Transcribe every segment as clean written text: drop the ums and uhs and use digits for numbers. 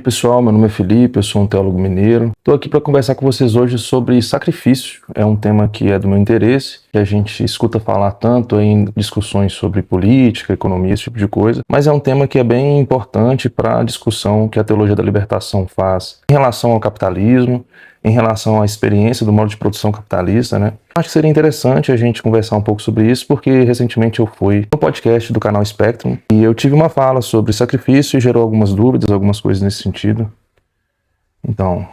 pessoal, meu nome é Felipe, eu sou um teólogo mineiro. Estou aqui para conversar com vocês hoje sobre sacrifício. É um tema que é do meu interesse, que a gente escuta falar tanto em discussões sobre política, economia, esse tipo de coisa, mas é um tema que é bem importante para a discussão que a teologia da libertação faz em relação ao capitalismo, em relação à experiência do modo de produção capitalista, né? Acho que seria interessante a gente conversar um pouco sobre isso, porque recentemente eu fui no podcast do canal Spectrum e eu tive uma fala sobre sacrifício e gerou algumas dúvidas, algumas coisas nesse sentido. Então,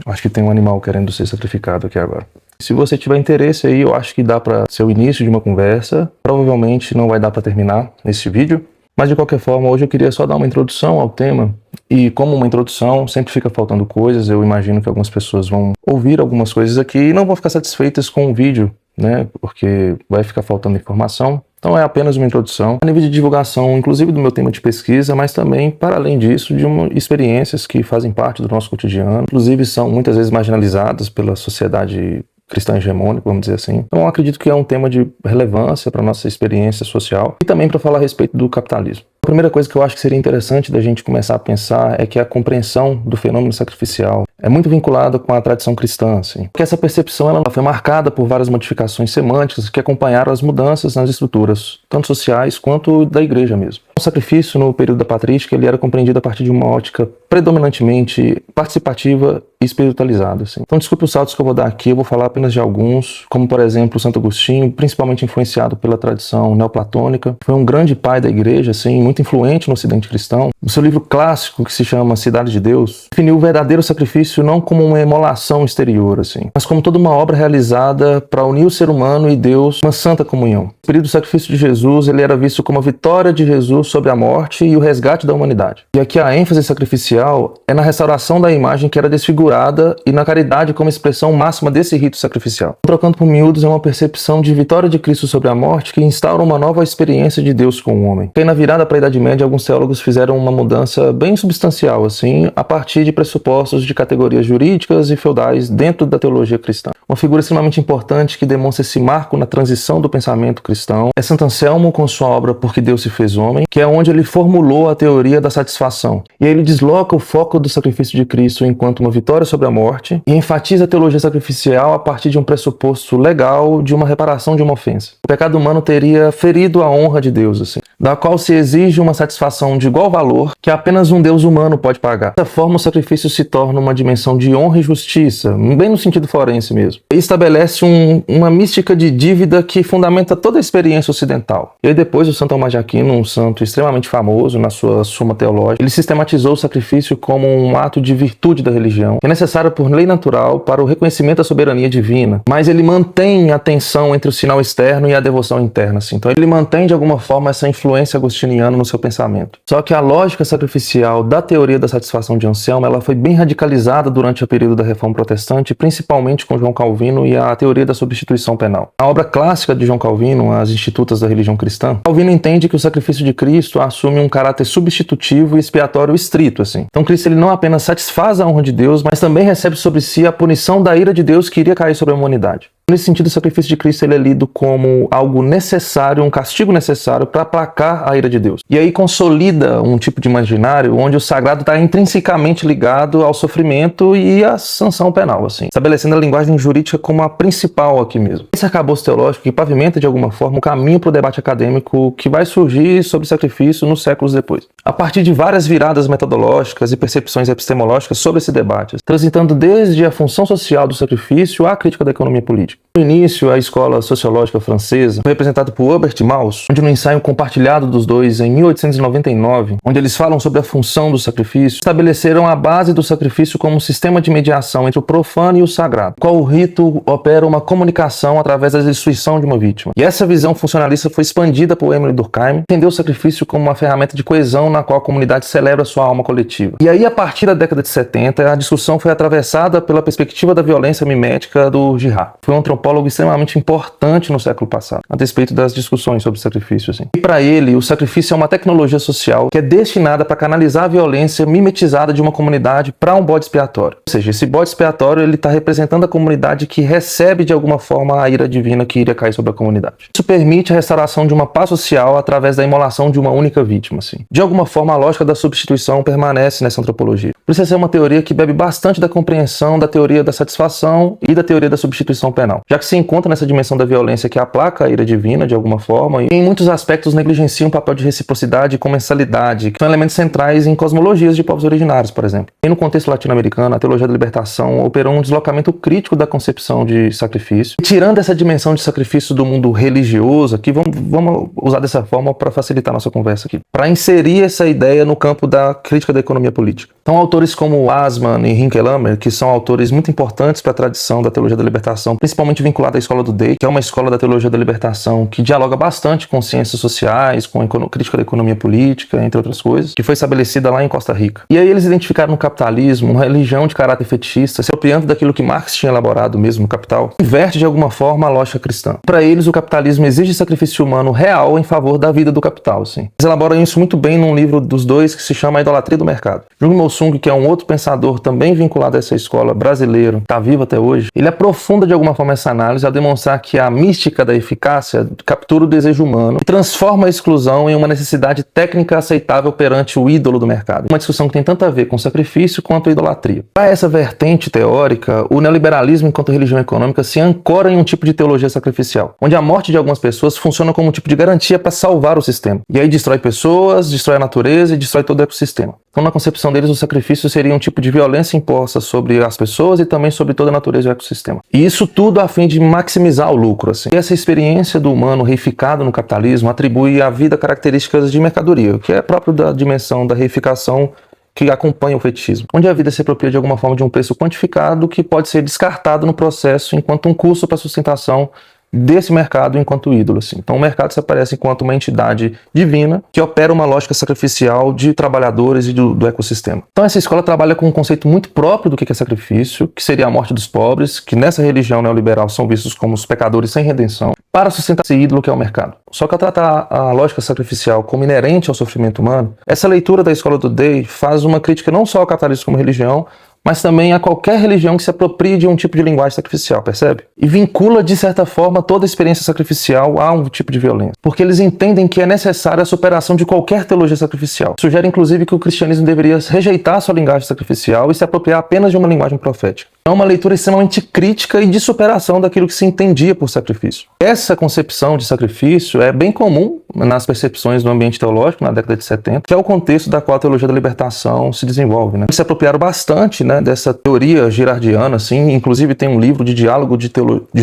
acho que tem um animal querendo ser sacrificado aqui agora. Se você tiver interesse aí, eu acho que dá para ser o início de uma conversa. Provavelmente não vai dar para terminar nesse vídeo. Mas de qualquer forma, hoje eu queria só dar uma introdução ao tema, e como uma introdução sempre fica faltando coisas, eu imagino que algumas pessoas vão ouvir algumas coisas aqui e não vão ficar satisfeitas com o vídeo, né, porque vai ficar faltando informação. Então é apenas uma introdução, a nível de divulgação, inclusive do meu tema de pesquisa, mas também, para além disso, de experiências que fazem parte do nosso cotidiano, inclusive são muitas vezes marginalizadas pela sociedade cristã hegemônica, vamos dizer assim. Então eu acredito que é um tema de relevância para a nossa experiência social e também para falar a respeito do capitalismo. A primeira coisa que eu acho que seria interessante da gente começar a pensar é que a compreensão do fenômeno sacrificial é muito vinculada com a tradição cristã, assim. Porque essa percepção ela foi marcada por várias modificações semânticas que acompanharam as mudanças nas estruturas, tanto sociais quanto da igreja mesmo. O sacrifício no período da patrística ele era compreendido a partir de uma ótica predominantemente participativa e espiritualizada, assim. Então desculpe os saltos que eu vou dar aqui, eu vou falar apenas de alguns, como por exemplo Santo Agostinho, principalmente influenciado pela tradição neoplatônica, foi um grande pai da igreja, assim, muito influente no ocidente cristão. No seu livro clássico, que se chama Cidade de Deus, definiu o verdadeiro sacrifício não como uma emolação exterior, assim, mas como toda uma obra realizada para unir o ser humano e Deus uma santa comunhão. O período do sacrifício de Jesus, ele era visto como a vitória de Jesus sobre a morte e o resgate da humanidade. E aqui a ênfase sacrificial é na restauração da imagem que era desfigurada e na caridade como expressão máxima desse rito sacrificial. Trocando por miúdos, é uma percepção de vitória de Cristo sobre a morte que instaura uma nova experiência de Deus com o homem. E aí, na virada para a Idade Média, alguns teólogos fizeram uma mudança bem substancial, assim, a partir de pressupostos de categorias jurídicas e feudais dentro da teologia cristã. Uma figura extremamente importante que demonstra esse marco na transição do pensamento cristão é Santo Anselmo com sua obra Porque Deus se Fez Homem, que é onde ele formulou a teoria da satisfação. E aí ele desloca o foco do sacrifício de Cristo enquanto uma vitória sobre a morte e enfatiza a teologia sacrificial a partir de um pressuposto legal de uma reparação de uma ofensa. O pecado humano teria ferido a honra de Deus, assim, da qual se exige uma satisfação de igual valor que apenas um Deus humano pode pagar. Dessa forma, o sacrifício se torna uma dimensão de honra e justiça, bem no sentido forense mesmo. E estabelece uma mística de dívida que fundamenta toda a experiência ocidental. E aí depois o Santo Tomás de Aquino, um santo extremamente famoso na sua Suma Teológica, ele sistematizou o sacrifício como um ato de virtude da religião, que é necessário por lei natural para o reconhecimento da soberania divina, mas ele mantém a tensão entre o sinal externo e a devoção interna, assim. Então ele mantém de alguma forma essa influência agostiniana no seu pensamento. Só que a lógica sacrificial da teoria da satisfação de Anselmo, ela foi bem radicalizada durante o período da Reforma Protestante, principalmente com João Calvino e a teoria da substituição penal. A obra clássica de João Calvino, As Institutas da Religião Cristã, Calvino entende que o sacrifício de Cristo assume um caráter substitutivo e expiatório estrito, assim. Então Cristo ele não apenas satisfaz a honra de Deus, mas também recebe sobre si a punição da ira de Deus que iria cair sobre a humanidade. Nesse sentido, o sacrifício de Cristo ele é lido como algo necessário, um castigo necessário para aplacar a ira de Deus. E aí consolida um tipo de imaginário onde o sagrado está intrinsecamente ligado ao sofrimento e à sanção penal, assim, estabelecendo a linguagem jurídica como a principal aqui mesmo. Esse arcabouço teológico que pavimenta de alguma forma o caminho para o debate acadêmico que vai surgir sobre sacrifício nos séculos depois. A partir de várias viradas metodológicas e percepções epistemológicas sobre esse debate, transitando desde a função social do sacrifício à crítica da economia política. No início, a escola sociológica francesa foi representada por Herbert Mauss, onde no ensaio compartilhado dos dois em 1899, onde eles falam sobre a função do sacrifício, estabeleceram a base do sacrifício como um sistema de mediação entre o profano e o sagrado, qual o rito opera uma comunicação através da destruição de uma vítima. E essa visão funcionalista foi expandida por Emile Durkheim, que entendeu o sacrifício como uma ferramenta de coesão na qual a comunidade celebra sua alma coletiva. E aí, a partir da década de 70, a discussão foi atravessada pela perspectiva da violência mimética do Girard. Foi um antropólogo extremamente importante no século passado, a despeito das discussões sobre sacrifício. Assim. E para ele, o sacrifício é uma tecnologia social que é destinada para canalizar a violência mimetizada de uma comunidade para um bode expiatório. Ou seja, esse bode expiatório ele está representando a comunidade que recebe de alguma forma a ira divina que iria cair sobre a comunidade. Isso permite a restauração de uma paz social através da imolação de uma única vítima. Assim. De alguma forma, a lógica da substituição permanece nessa antropologia. Por isso, essa é uma teoria que bebe bastante da compreensão da teoria da satisfação e da teoria da substituição penal, já que se encontra nessa dimensão da violência que aplaca a ira divina de alguma forma e em muitos aspectos negligencia um papel de reciprocidade e comensalidade, que são elementos centrais em cosmologias de povos originários, por exemplo. E no contexto latino-americano, a teologia da libertação operou um deslocamento crítico da concepção de sacrifício, tirando essa dimensão de sacrifício do mundo religioso, aqui vamos usar dessa forma para facilitar nossa conversa aqui, para inserir essa ideia no campo da crítica da economia política. Então, autores como Asman e Hinckelammer, que são autores muito importantes para a tradição da teologia da libertação, principalmente vinculada à escola do Day, que é uma escola da teologia da libertação que dialoga bastante com ciências sociais, com a crítica da economia política, entre outras coisas, que foi estabelecida lá em Costa Rica. E aí eles identificaram no capitalismo uma religião de caráter fetichista, se apropriando daquilo que Marx tinha elaborado mesmo no Capital, inverte de alguma forma a lógica cristã. Para eles, o capitalismo exige sacrifício humano real em favor da vida do capital. Assim. Eles elaboram isso muito bem num livro dos dois que se chama A Idolatria do Mercado. Jung Mossung, que é um outro pensador também vinculado a essa escola brasileiro, está vivo até hoje, ele aprofunda de alguma forma essa análise ao demonstrar que a mística da eficácia captura o desejo humano e transforma a exclusão em uma necessidade técnica aceitável perante o ídolo do mercado. Uma discussão que tem tanto a ver com sacrifício quanto a idolatria. Para essa vertente teórica, o neoliberalismo enquanto religião econômica se ancora em um tipo de teologia sacrificial, onde a morte de algumas pessoas funciona como um tipo de garantia para salvar o sistema. E aí destrói pessoas, destrói a natureza e destrói todo o ecossistema. Então, na concepção deles, o sacrifício seria um tipo de violência imposta sobre as pessoas e também sobre toda a natureza e o ecossistema. E isso tudo a fim de maximizar o lucro. Assim. E essa experiência do humano reificado no capitalismo atribui à vida características de mercadoria, que é próprio da dimensão da reificação que acompanha o fetichismo, onde a vida se apropria de alguma forma de um preço quantificado que pode ser descartado no processo enquanto um custo para a sustentação desse mercado enquanto ídolo. Assim. Então o mercado se aparece enquanto uma entidade divina que opera uma lógica sacrificial de trabalhadores e do ecossistema. Então essa escola trabalha com um conceito muito próprio do que é sacrifício, que seria a morte dos pobres, que nessa religião neoliberal são vistos como os pecadores sem redenção, para sustentar esse ídolo que é o mercado. Só que ao tratar a lógica sacrificial como inerente ao sofrimento humano, essa leitura da escola do Day faz uma crítica não só ao capitalismo como religião, mas também a qualquer religião que se aproprie de um tipo de linguagem sacrificial, percebe? E vincula, de certa forma, toda a experiência sacrificial a um tipo de violência. Porque eles entendem que é necessária a superação de qualquer teologia sacrificial. Sugere, inclusive, que o cristianismo deveria rejeitar sua linguagem sacrificial e se apropriar apenas de uma linguagem profética. É uma leitura extremamente crítica e de superação daquilo que se entendia por sacrifício. Essa concepção de sacrifício é bem comum nas percepções do ambiente teológico na década de 70, que é o contexto da qual a teologia da libertação se desenvolve. Eles se apropriaram bastante dessa teoria girardiana, assim, inclusive tem um livro de diálogo de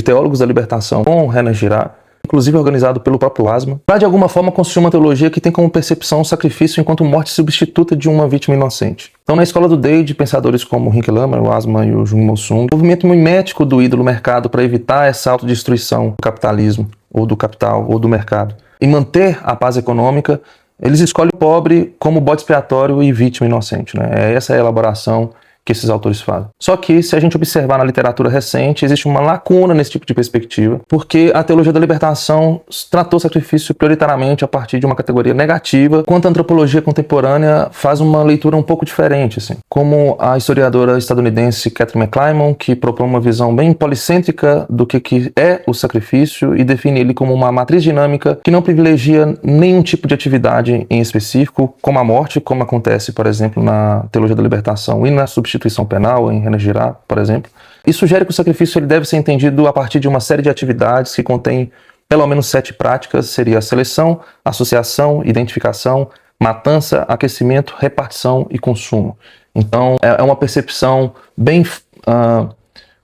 teólogos da libertação com Renan Girard, inclusive organizado pelo próprio Asman, para de alguma forma construir uma teologia que tem como percepção o sacrifício enquanto morte substituta de uma vítima inocente. Então, na escola do Day, de pensadores como Hinckelammer, o Asman e o Jung Mossung, o movimento mimético do ídolo mercado para evitar essa autodestruição do capitalismo, ou do capital, ou do mercado, e manter a paz econômica, eles escolhem o pobre como bode expiatório e vítima inocente. Essa é a elaboração que esses autores fazem. Só que, se a gente observar na literatura recente, existe uma lacuna nesse tipo de perspectiva, porque a teologia da libertação tratou o sacrifício prioritariamente a partir de uma categoria negativa, enquanto a antropologia contemporânea faz uma leitura um pouco diferente, assim. Como a historiadora estadunidense Catherine McClymont, que propõe uma visão bem policêntrica do que é o sacrifício e define ele como uma matriz dinâmica que não privilegia nenhum tipo de atividade em específico, como a morte, como acontece, por exemplo, na teologia da libertação e na substituição penal, em Renan Girard, por exemplo. E sugere que o sacrifício ele deve ser entendido a partir de uma série de atividades que contém pelo menos 7 práticas, seria a seleção, associação, identificação, matança, aquecimento, repartição e consumo. Então, é uma percepção bem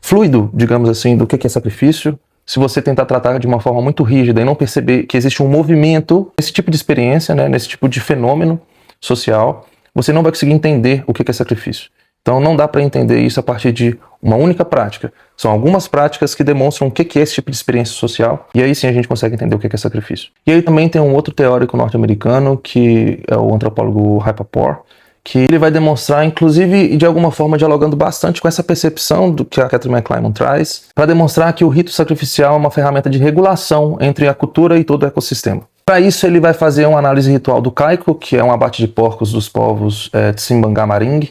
fluido, digamos assim, do que é sacrifício. Se você tentar tratar de uma forma muito rígida e não perceber que existe um movimento nesse tipo de experiência, nesse tipo de fenômeno social, você não vai conseguir entender o que é sacrifício. Então não dá para entender isso a partir de uma única prática. São algumas práticas que demonstram o que é esse tipo de experiência social, e aí sim a gente consegue entender o que é sacrifício. E aí também tem um outro teórico norte-americano, que é o antropólogo Rapoport, que ele vai demonstrar, inclusive, e de alguma forma dialogando bastante com essa percepção do que a Catherine McClymont traz, para demonstrar que o rito sacrificial é uma ferramenta de regulação entre a cultura e todo o ecossistema. Para isso, ele vai fazer uma análise ritual do Kaiko, que é um abate de porcos dos povos Tsimbangamarink.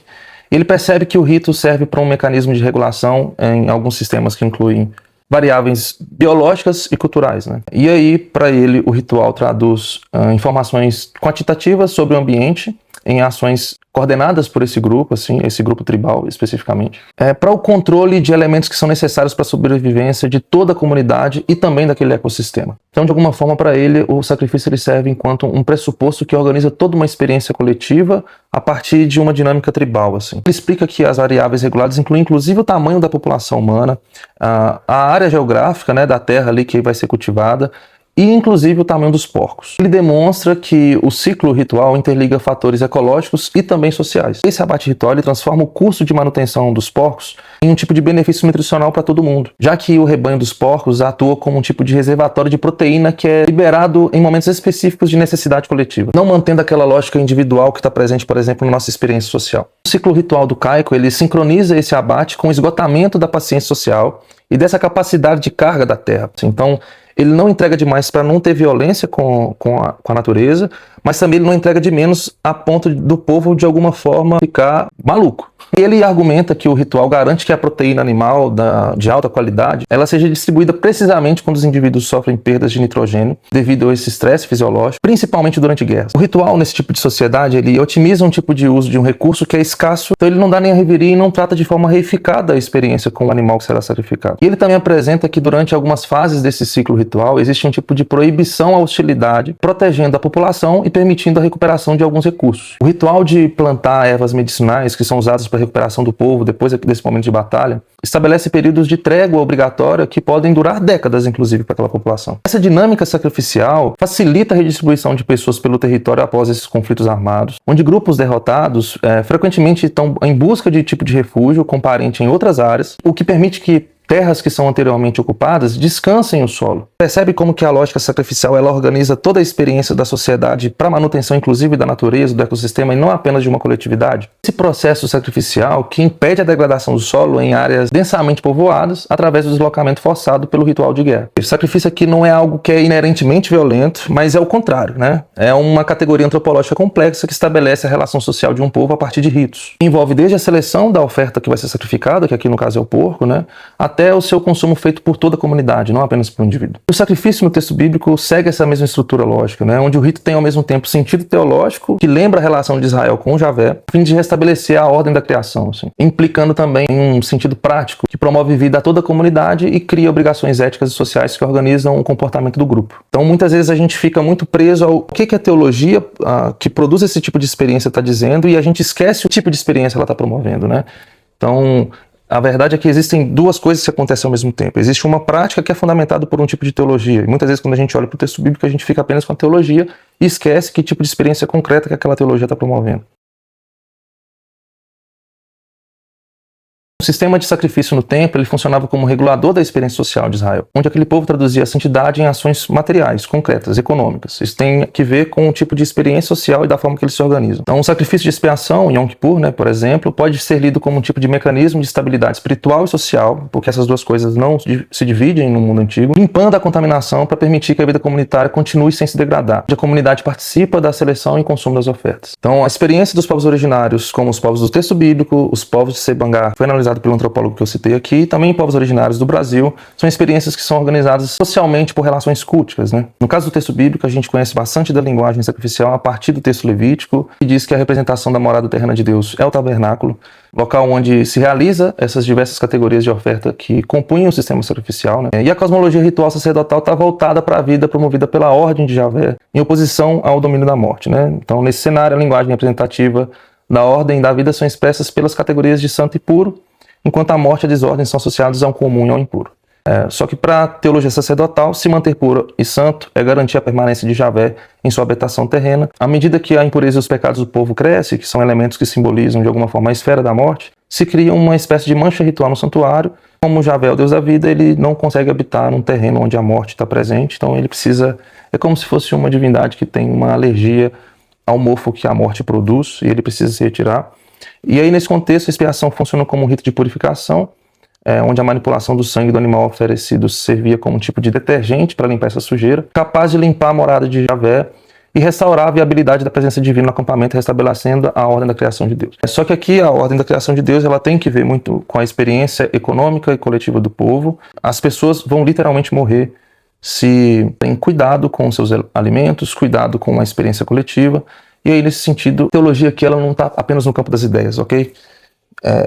Ele percebe que o rito serve para um mecanismo de regulação em alguns sistemas que incluem variáveis biológicas e culturais, né? E aí, para ele, o ritual traduz informações quantitativas sobre o ambiente em ações coordenadas por esse grupo, assim, esse grupo tribal especificamente, para o controle de elementos que são necessários para a sobrevivência de toda a comunidade e também daquele ecossistema. Então, de alguma forma, para ele, o sacrifício ele serve enquanto um pressuposto que organiza toda uma experiência coletiva a partir de uma dinâmica tribal, assim. Ele explica que as variáveis reguladas incluem inclusive o tamanho da população humana, a área geográfica, né, da terra ali que vai ser cultivada, e inclusive o tamanho dos porcos. Ele demonstra que o ciclo ritual interliga fatores ecológicos e também sociais. Esse abate ritual ele transforma o custo de manutenção dos porcos em um tipo de benefício nutricional para todo mundo, já que o rebanho dos porcos atua como um tipo de reservatório de proteína que é liberado em momentos específicos de necessidade coletiva, não mantendo aquela lógica individual que está presente, por exemplo, na nossa experiência social. O ciclo ritual do Kaiko ele sincroniza esse abate com o esgotamento da paciência social e dessa capacidade de carga da terra. Então, ele não entrega demais para não ter violência com a natureza, mas também ele não entrega de menos a ponto do povo, de alguma forma, ficar maluco. Ele argumenta que o ritual garante que a proteína animal de alta qualidade ela seja distribuída precisamente quando os indivíduos sofrem perdas de nitrogênio devido a esse estresse fisiológico, principalmente durante guerras. O ritual, nesse tipo de sociedade, ele otimiza um tipo de uso de um recurso que é escasso, então ele não dá nem a reveria e não trata de forma reificada a experiência com o animal que será sacrificado. E ele também apresenta que durante algumas fases desse ciclo ritual existe um tipo de proibição à hostilidade, protegendo a população e permitindo a recuperação de alguns recursos. O ritual de plantar ervas medicinais que são usadas para a recuperação do povo depois desse momento de batalha estabelece períodos de trégua obrigatória que podem durar décadas, inclusive, para aquela população. Essa dinâmica sacrificial facilita a redistribuição de pessoas pelo território após esses conflitos armados, onde grupos derrotados frequentemente estão em busca de tipo de refúgio com parente em outras áreas, o que permite que terras que são anteriormente ocupadas descansem o solo. Percebe como que a lógica sacrificial ela organiza toda a experiência da sociedade para manutenção inclusive da natureza, do ecossistema e não apenas de uma coletividade? Esse processo sacrificial que impede a degradação do solo em áreas densamente povoadas através do deslocamento forçado pelo ritual de guerra. O sacrifício aqui não é algo que é inerentemente violento, mas é o contrário, né? É uma categoria antropológica complexa que estabelece a relação social de um povo a partir de ritos. Envolve desde a seleção da oferta que vai ser sacrificada, que aqui no caso é o porco, né? Até o seu consumo feito por toda a comunidade, não apenas por um indivíduo. O sacrifício no texto bíblico segue essa mesma estrutura lógica, né, onde o rito tem ao mesmo tempo sentido teológico, que lembra a relação de Israel com Javé, a fim de restabelecer a ordem da criação, assim, implicando também um sentido prático, que promove vida a toda a comunidade e cria obrigações éticas e sociais que organizam o comportamento do grupo. Então, muitas vezes a gente fica muito preso ao que a teologia que produz esse tipo de experiência está dizendo e a gente esquece o tipo de experiência ela está promovendo, né? Então, a verdade é que existem duas coisas que acontecem ao mesmo tempo. Existe uma prática que é fundamentada por um tipo de teologia. E muitas vezes, quando a gente olha para o texto bíblico, a gente fica apenas com a teologia e esquece que tipo de experiência concreta que aquela teologia está promovendo. O sistema de sacrifício no templo ele funcionava como regulador da experiência social de Israel, onde aquele povo traduzia a santidade em ações materiais, concretas, econômicas. Isso tem que ver com o tipo de experiência social e da forma que eles se organizam. Então, o sacrifício de expiação, Yom Kippur, né, por exemplo, pode ser lido como um tipo de mecanismo de estabilidade espiritual e social, porque essas duas coisas não se dividem no mundo antigo, limpando a contaminação para permitir que a vida comunitária continue sem se degradar, onde a comunidade participa da seleção e consumo das ofertas. Então, a experiência dos povos originários, como os povos do texto bíblico, os povos de Tsimbangar, foi analisado pelo antropólogo que eu citei aqui, e também povos originários do Brasil, são experiências que são organizadas socialmente por relações culticas, né? No caso do texto bíblico, a gente conhece bastante da linguagem sacrificial a partir do texto levítico, que diz que a representação da morada terrena de Deus é o tabernáculo, local onde se realiza essas diversas categorias de oferta que compunham o sistema sacrificial, né? E a cosmologia ritual sacerdotal está voltada para a vida promovida pela ordem de Javé, em oposição ao domínio da morte, né? Então, nesse cenário, a linguagem representativa da ordem e da vida são expressas pelas categorias de santo e puro, enquanto a morte e a desordem são associados ao comum e ao impuro. Só que para a teologia sacerdotal, se manter puro e santo é garantir a permanência de Javé em sua habitação terrena. À medida que a impureza e os pecados do povo crescem, que são elementos que simbolizam de alguma forma a esfera da morte, se cria uma espécie de mancha ritual no santuário. Como Javé é o Deus da vida, ele não consegue habitar num terreno onde a morte está presente, então ele precisa, é como se fosse uma divindade que tem uma alergia ao mofo que a morte produz e ele precisa se retirar. E aí, nesse contexto, a expiação funciona como um rito de purificação, onde a manipulação do sangue do animal oferecido servia como um tipo de detergente para limpar essa sujeira, capaz de limpar a morada de Javé e restaurar a viabilidade da presença divina no acampamento, restabelecendo a ordem da criação de Deus. Só que aqui a ordem da criação de Deus ela tem que ver muito com a experiência econômica e coletiva do povo. As pessoas vão literalmente morrer se tem cuidado com os seus alimentos, cuidado com a experiência coletiva. E aí, nesse sentido, a teologia aqui ela não está apenas no campo das ideias, ok?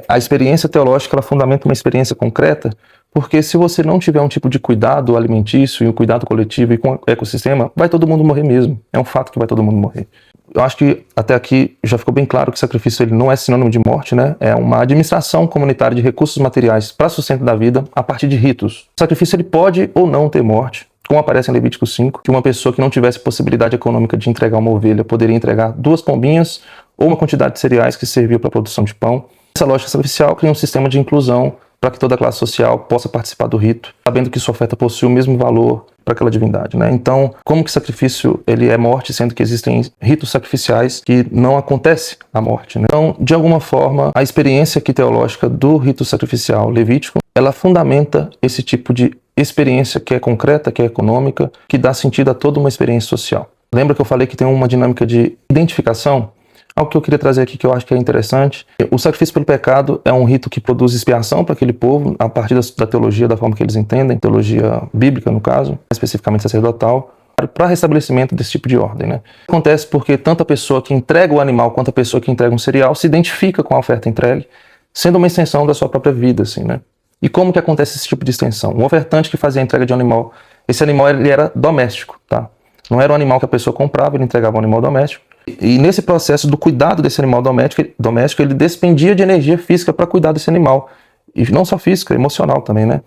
A experiência teológica ela fundamenta uma experiência concreta, porque se você não tiver um tipo de cuidado alimentício e um cuidado coletivo e com o ecossistema, vai todo mundo morrer mesmo. É um fato que vai todo mundo morrer. Eu acho que até aqui já ficou bem claro que o sacrifício ele não é sinônimo de morte, né? É uma administração comunitária de recursos materiais para sustento da vida a partir de ritos. O sacrifício ele pode ou não ter morte, como aparece em Levítico 5, que uma pessoa que não tivesse possibilidade econômica de entregar uma ovelha poderia entregar 2 pombinhas ou uma quantidade de cereais que servia para a produção de pão. Essa lógica sacrificial cria um sistema de inclusão para que toda a classe social possa participar do rito, sabendo que sua oferta possui o mesmo valor para aquela divindade, né? Então, como que sacrifício ele é morte, sendo que existem ritos sacrificiais que não acontece a morte, né? Então, de alguma forma, a experiência aqui teológica do rito sacrificial levítico, ela fundamenta esse tipo de experiência que é concreta, que é econômica, que dá sentido a toda uma experiência social. Lembra que eu falei que tem uma dinâmica de identificação? Algo que eu queria trazer aqui que eu acho que é interessante. O sacrifício pelo pecado é um rito que produz expiação para aquele povo, a partir da teologia, da forma que eles entendem, teologia bíblica no caso, especificamente sacerdotal, para restabelecimento desse tipo de ordem, né? Acontece porque tanto a pessoa que entrega o animal quanto a pessoa que entrega um cereal se identifica com a oferta entregue, sendo uma extensão da sua própria vida, assim, né? E como que acontece esse tipo de extensão? Um ofertante que fazia a entrega de um animal, esse animal ele era doméstico, tá? Não era um animal que a pessoa comprava, ele entregava um animal doméstico. E nesse processo do cuidado desse animal doméstico ele despendia de energia física para cuidar desse animal. E não só física, emocional também, né?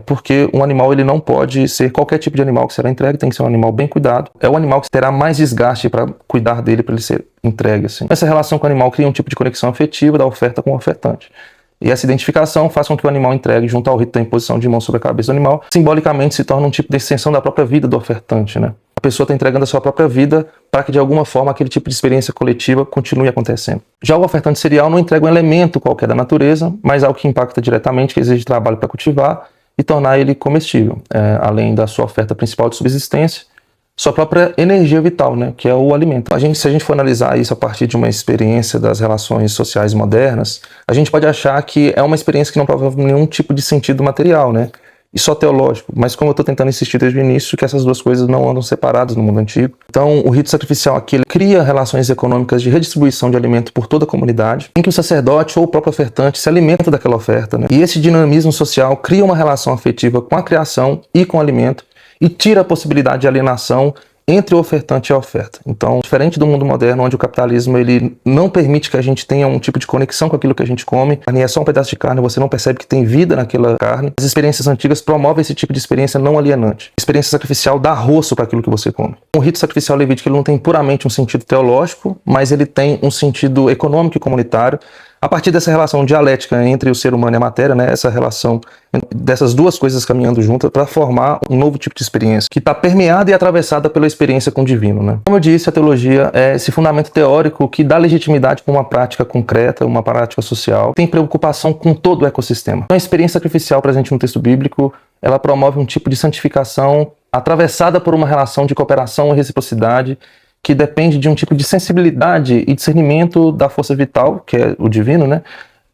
Porque um animal ele não pode ser qualquer tipo de animal que será entregue, tem que ser um animal bem cuidado. É o animal que terá mais desgaste para cuidar dele, para ele ser entregue, assim. Essa relação com o animal cria um tipo de conexão afetiva da oferta com o ofertante. E essa identificação faz com que o animal entregue junto ao rito da imposição de mão sobre a cabeça do animal, simbolicamente se torna um tipo de extensão da própria vida do ofertante, né? A pessoa está entregando a sua própria vida para que de alguma forma aquele tipo de experiência coletiva continue acontecendo. Já o ofertante cereal não entrega um elemento qualquer da natureza, mas algo que impacta diretamente, que exige trabalho para cultivar e tornar ele comestível, além da sua oferta principal de subsistência, sua própria energia vital, né, que é o alimento. Se a gente for analisar isso a partir de uma experiência das relações sociais modernas, a gente pode achar que é uma experiência que não promove nenhum tipo de sentido material, né? E só teológico, mas como eu estou tentando insistir desde o início, que essas duas coisas não andam separadas no mundo antigo. Então, o rito sacrificial aqui ele cria relações econômicas de redistribuição de alimento por toda a comunidade, em que o sacerdote ou o próprio ofertante se alimenta daquela oferta, né? E esse dinamismo social cria uma relação afetiva com a criação e com o alimento, e tira a possibilidade de alienação entre o ofertante e a oferta. Então, diferente do mundo moderno, onde o capitalismo ele não permite que a gente tenha um tipo de conexão com aquilo que a gente come, a carne é só um pedaço de carne, você não percebe que tem vida naquela carne. As experiências antigas promovem esse tipo de experiência não alienante. A experiência sacrificial dá rosto para aquilo que você come. O rito sacrificial levítico ele não tem puramente um sentido teológico, mas ele tem um sentido econômico e comunitário. A partir dessa relação dialética entre o ser humano e a matéria, né, essa relação dessas duas coisas caminhando juntas para formar um novo tipo de experiência que está permeada e atravessada pela experiência com o divino, né? Como eu disse, a teologia é esse fundamento teórico que dá legitimidade para uma prática concreta, uma prática social, tem preocupação com todo o ecossistema. Então, a experiência sacrificial presente no texto bíblico, ela promove um tipo de santificação atravessada por uma relação de cooperação e reciprocidade que depende de um tipo de sensibilidade e discernimento da força vital, que é o divino, né,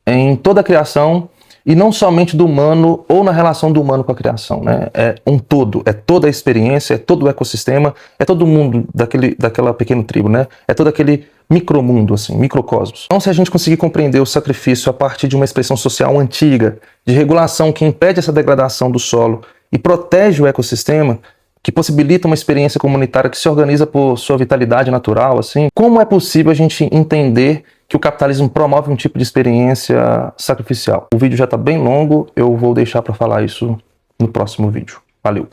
em toda a criação, e não somente do humano ou na relação do humano com a criação, né? É um todo, é toda a experiência, é todo o ecossistema, é todo o mundo daquela pequena tribo, né? É todo aquele micromundo, assim, microcosmos. Então, se a gente conseguir compreender o sacrifício a partir de uma expressão social antiga, de regulação que impede essa degradação do solo e protege o ecossistema, que possibilita uma experiência comunitária que se organiza por sua vitalidade natural, assim, como é possível a gente entender que o capitalismo promove um tipo de experiência sacrificial? O vídeo já está bem longo, eu vou deixar para falar isso no próximo vídeo. Valeu!